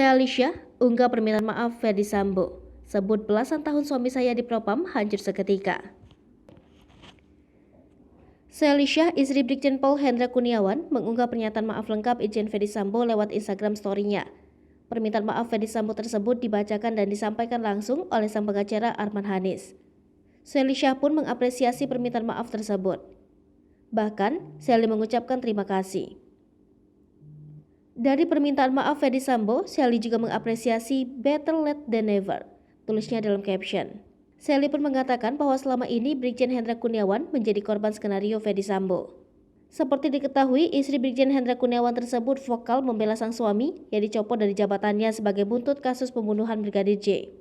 Alicia unggah permintaan maaf Ferdy Sambo, sebut belasan tahun suami saya dipropam hancur seketika. Alicia, istri Brigjen Pol Hendra Kurniawan, mengunggah pernyataan maaf lengkap Irjen Ferdy Sambo lewat Instagram story-nya. Permintaan maaf Ferdy Sambo tersebut dibacakan dan disampaikan langsung oleh sang pengacara Arman Hanis. Alicia pun mengapresiasi permintaan maaf tersebut. Bahkan, Sally mengucapkan terima kasih. Dari permintaan maaf Ferdy Sambo, Sally juga mengapresiasi better late than never, tulisnya dalam caption. Sally pun mengatakan bahwa selama ini Brigjen Hendra Kurniawan menjadi korban skenario Ferdy Sambo. Seperti diketahui, istri Brigjen Hendra Kurniawan tersebut vokal membela sang suami yang dicopot dari jabatannya sebagai buntut kasus pembunuhan Brigadir J.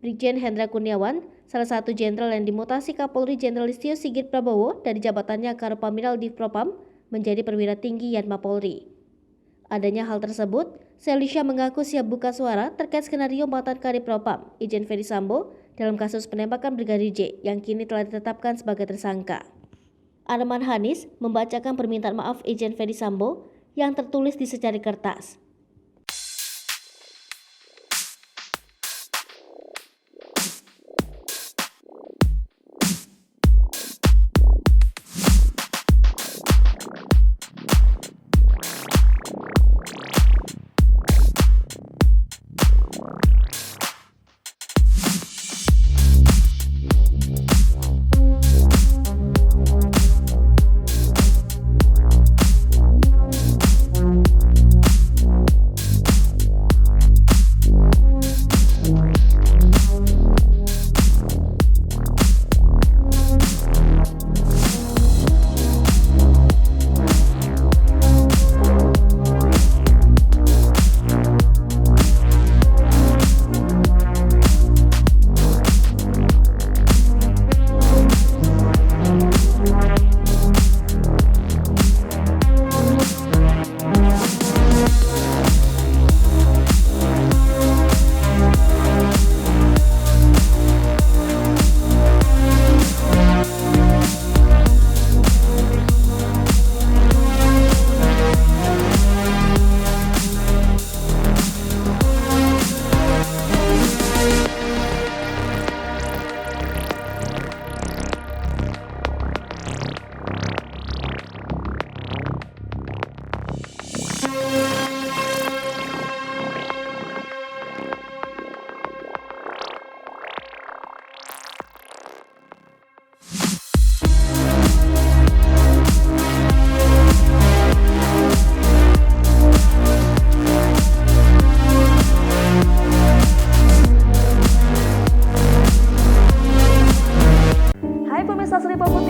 Brigjen Hendra Kurniawan, salah satu jenderal yang dimutasi Kapolri Jenderal Listio Sigit Prabowo dari jabatannya Karopaminal Divpropam menjadi perwira tinggi Yanma Polri. Adanya hal tersebut, Alicia mengaku siap buka suara terkait skenario mantan Kadipropam, Irjen Ferdy Sambo, dalam kasus penembakan Brigadir J yang kini telah ditetapkan sebagai tersangka. Arman Hanis membacakan permintaan maaf Irjen Ferdy Sambo yang tertulis di secari kertas.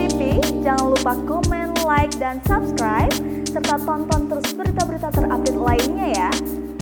TV, jangan lupa komen, like, dan subscribe, serta tonton terus berita-berita terupdate lainnya ya.